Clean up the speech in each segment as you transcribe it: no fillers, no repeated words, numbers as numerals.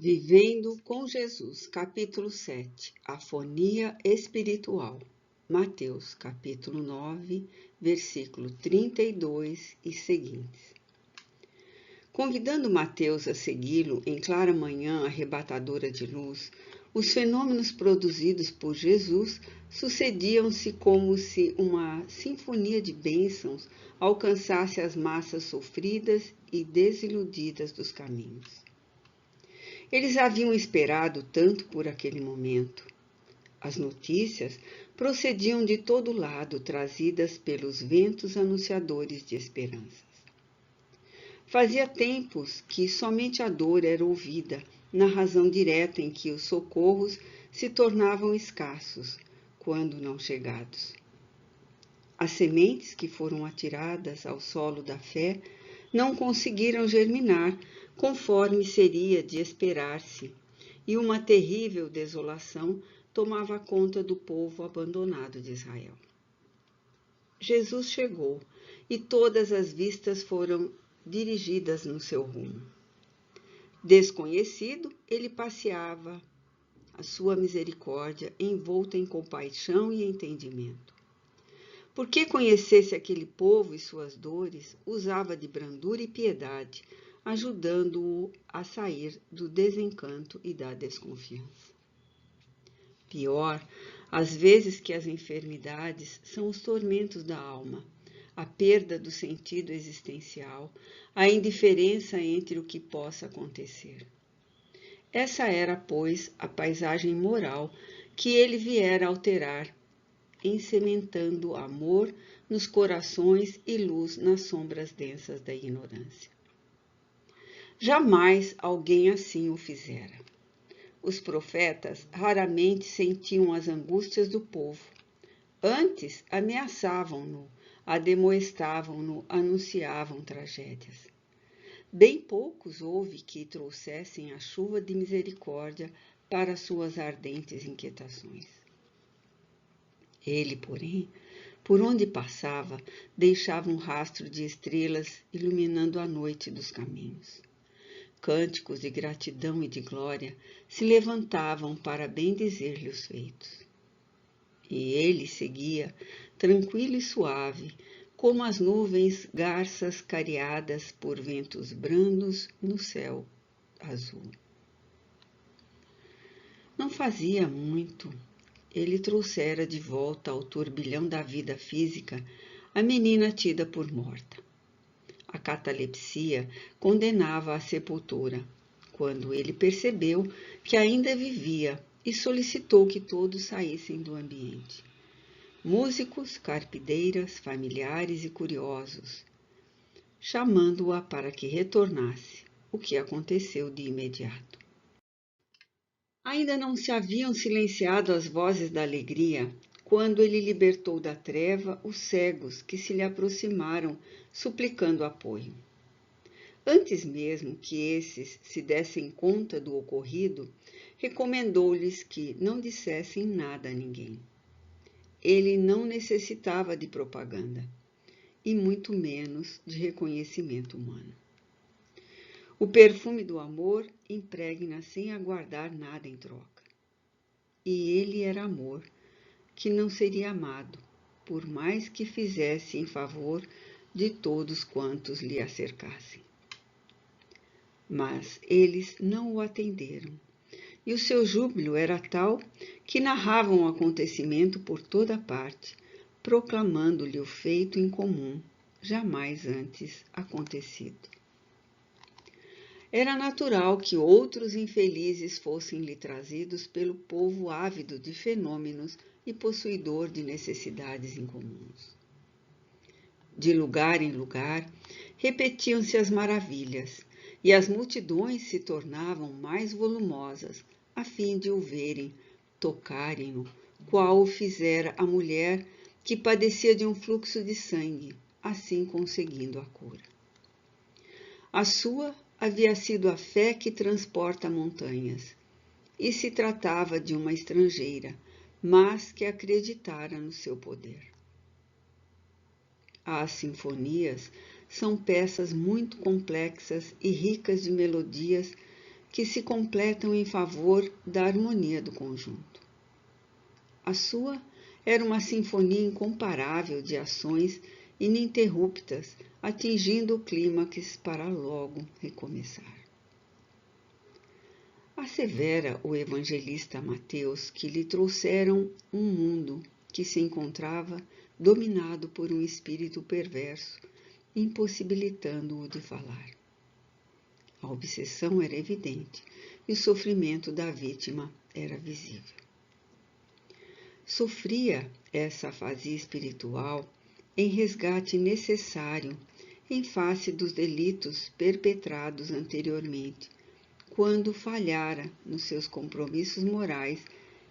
Vivendo com Jesus, capítulo 7, Afonia espiritual. Mateus, capítulo 9, versículo 32 e seguintes. Convidando Mateus a segui-lo em clara manhã arrebatadora de luz, os fenômenos produzidos por Jesus sucediam-se como se uma sinfonia de bênçãos alcançasse as massas sofridas e desiludidas dos caminhos. Eles haviam esperado tanto por aquele momento. As notícias procediam de todo lado, trazidas pelos ventos anunciadores de esperanças. Fazia tempos que somente a dor era ouvida, na razão direta em que os socorros se tornavam escassos, quando não chegados. As sementes que foram atiradas ao solo da fé não conseguiram germinar, conforme seria de esperar-se, e uma terrível desolação tomava conta do povo abandonado de Israel. Jesus chegou e todas as vistas foram dirigidas no seu rumo. Desconhecido, ele passeava a sua misericórdia envolta em compaixão e entendimento. Porque conhecesse aquele povo e suas dores, usava de brandura e piedade, ajudando-o a sair do desencanto e da desconfiança. Pior, às vezes que as enfermidades são os tormentos da alma, a perda do sentido existencial, a indiferença entre o que possa acontecer. Essa era, pois, a paisagem moral que ele viera alterar, encementando amor nos corações e luz nas sombras densas da ignorância. Jamais alguém assim o fizera. Os profetas raramente sentiam as angústias do povo. Antes, ameaçavam-no, ademoestavam-no, anunciavam tragédias. Bem poucos houve que trouxessem a chuva de misericórdia para suas ardentes inquietações. Ele, porém, por onde passava, deixava um rastro de estrelas iluminando a noite dos caminhos. Cânticos de gratidão e de glória se levantavam para bendizer-lhe os feitos. E ele seguia, tranquilo e suave, como as nuvens garças cariadas por ventos brandos no céu azul. Não fazia muito, ele trouxera de volta ao turbilhão da vida física a menina tida por morta. A catalepsia condenava à sepultura, quando ele percebeu que ainda vivia e solicitou que todos saíssem do ambiente. Músicos, carpideiras, familiares e curiosos, chamando-a para que retornasse, o que aconteceu de imediato. Ainda não se haviam silenciado as vozes da alegria, quando ele libertou da treva os cegos que se lhe aproximaram, suplicando apoio. Antes mesmo que esses se dessem conta do ocorrido, recomendou-lhes que não dissessem nada a ninguém. Ele não necessitava de propaganda, e muito menos de reconhecimento humano. O perfume do amor impregna sem aguardar nada em troca. E ele era amor, que não seria amado, por mais que fizesse em favor de todos quantos lhe acercassem. Mas eles não o atenderam, e o seu júbilo era tal que narravam o acontecimento por toda parte, proclamando-lhe o feito incomum, jamais antes acontecido. Era natural que outros infelizes fossem-lhe trazidos pelo povo ávido de fenômenos e possuidor de necessidades incomuns. De lugar em lugar, repetiam-se as maravilhas, e as multidões se tornavam mais volumosas, a fim de o verem, tocarem-no, qual o fizera a mulher que padecia de um fluxo de sangue, assim conseguindo a cura. A sua havia sido a fé que transporta montanhas, e se tratava de uma estrangeira, mas que acreditara no seu poder. As sinfonias são peças muito complexas e ricas de melodias que se completam em favor da harmonia do conjunto. A sua era uma sinfonia incomparável de ações ininterruptas, atingindo o clímax para logo recomeçar. Assevera o evangelista Mateus que lhe trouxeram um mundo que se encontrava dominado por um espírito perverso, impossibilitando-o de falar. A obsessão era evidente e o sofrimento da vítima era visível. Sofria essa afasia espiritual em resgate necessário em face dos delitos perpetrados anteriormente, quando falhara nos seus compromissos morais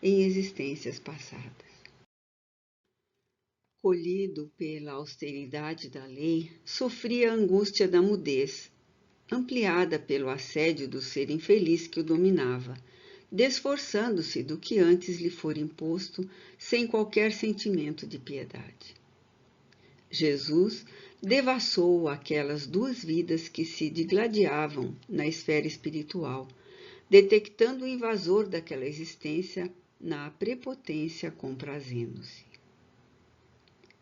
em existências passadas. Colhido pela austeridade da lei, sofria a angústia da mudez, ampliada pelo assédio do ser infeliz que o dominava, desforçando-se do que antes lhe fora imposto sem qualquer sentimento de piedade. Jesus devassou aquelas duas vidas que se digladiavam na esfera espiritual, detectando o invasor daquela existência na prepotência comprazendo-se.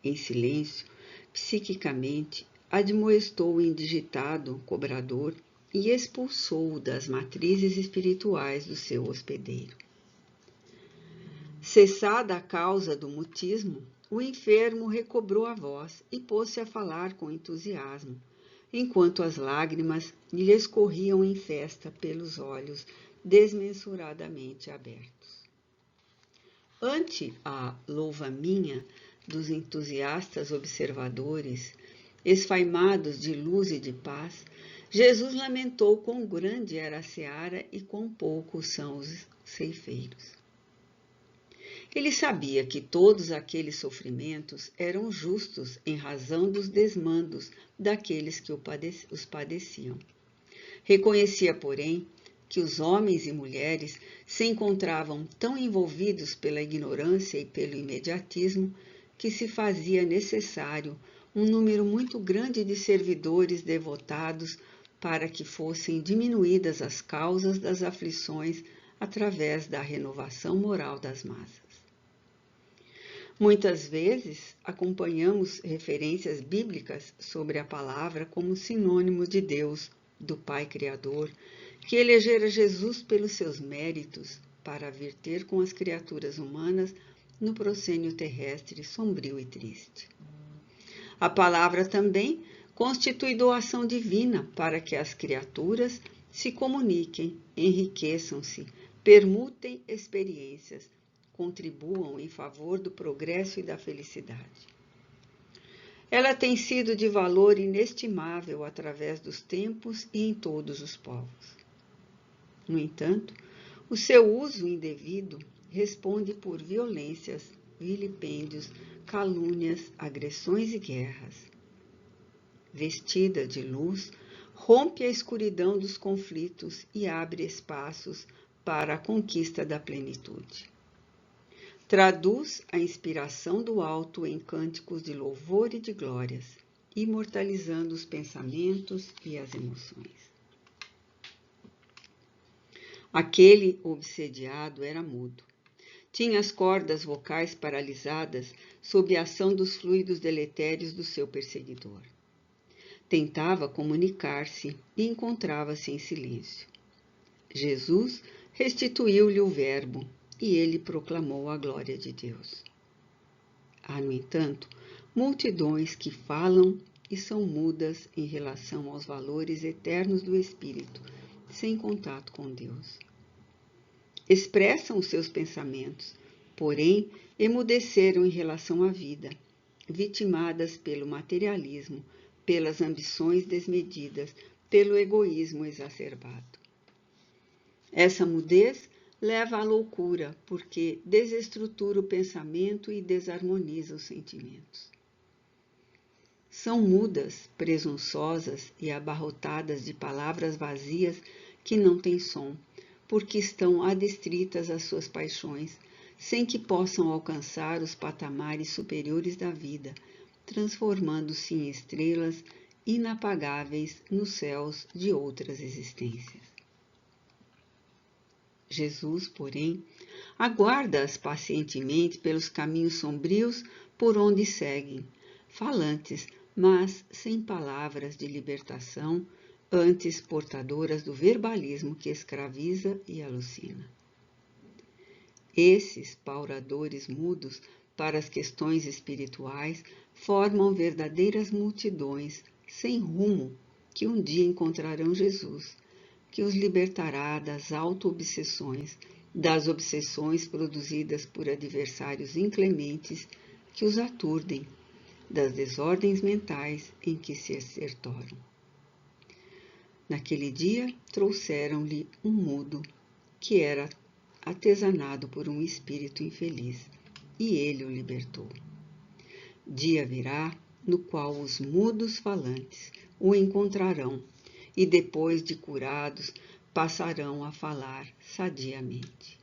Em silêncio, psiquicamente, admoestou o indigitado cobrador e expulsou-o das matrizes espirituais do seu hospedeiro. Cessada a causa do mutismo, o enfermo recobrou a voz e pôs-se a falar com entusiasmo, enquanto as lágrimas lhe escorriam em festa pelos olhos desmensuradamente abertos. Ante a louva-minha dos entusiastas observadores, esfaimados de luz e de paz, Jesus lamentou quão grande era a seara e quão poucos são os ceifeiros. Ele sabia que todos aqueles sofrimentos eram justos em razão dos desmandos daqueles que os padeciam. Reconhecia, porém, que os homens e mulheres se encontravam tão envolvidos pela ignorância e pelo imediatismo que se fazia necessário um número muito grande de servidores devotados para que fossem diminuídas as causas das aflições através da renovação moral das massas. Muitas vezes acompanhamos referências bíblicas sobre a palavra como sinônimo de Deus, do Pai Criador, que elegera Jesus pelos seus méritos para vir ter com as criaturas humanas no proscênio terrestre sombrio e triste. A palavra também constitui doação divina para que as criaturas se comuniquem, enriqueçam-se, permutem experiências, contribuam em favor do progresso e da felicidade. Ela tem sido de valor inestimável através dos tempos e em todos os povos. No entanto, o seu uso indevido responde por violências, vilipêndios, calúnias, agressões e guerras. Vestida de luz, rompe a escuridão dos conflitos e abre espaços para a conquista da plenitude. Traduz a inspiração do alto em cânticos de louvor e de glórias, imortalizando os pensamentos e as emoções. Aquele obsediado era mudo. Tinha as cordas vocais paralisadas sob a ação dos fluidos deletérios do seu perseguidor. Tentava comunicar-se e encontrava-se em silêncio. Jesus restituiu-lhe o verbo e ele proclamou a glória de Deus. Há, no entanto, multidões que falam e são mudas em relação aos valores eternos do Espírito, sem contato com Deus. Expressam os seus pensamentos, porém emudeceram em relação à vida, vitimadas pelo materialismo, pelas ambições desmedidas, pelo egoísmo exacerbado. Essa mudez leva à loucura, porque desestrutura o pensamento e desarmoniza os sentimentos. São mudas, presunçosas e abarrotadas de palavras vazias que não têm som, porque estão adstritas às suas paixões, sem que possam alcançar os patamares superiores da vida, transformando-se em estrelas inapagáveis nos céus de outras existências. Jesus, porém, aguarda-as pacientemente pelos caminhos sombrios por onde seguem, falantes, mas sem palavras de libertação, antes portadoras do verbalismo que escraviza e alucina. Esses pauradores mudos para as questões espirituais formam verdadeiras multidões sem rumo que um dia encontrarão Jesus, que os libertará das auto-obsessões, das obsessões produzidas por adversários inclementes que os aturdem, das desordens mentais em que se acertoram. Naquele dia trouxeram-lhe um mudo, que era atesanado por um espírito infeliz, e ele o libertou. Dia virá no qual os mudos falantes o encontrarão, e depois de curados passarão a falar sadiamente.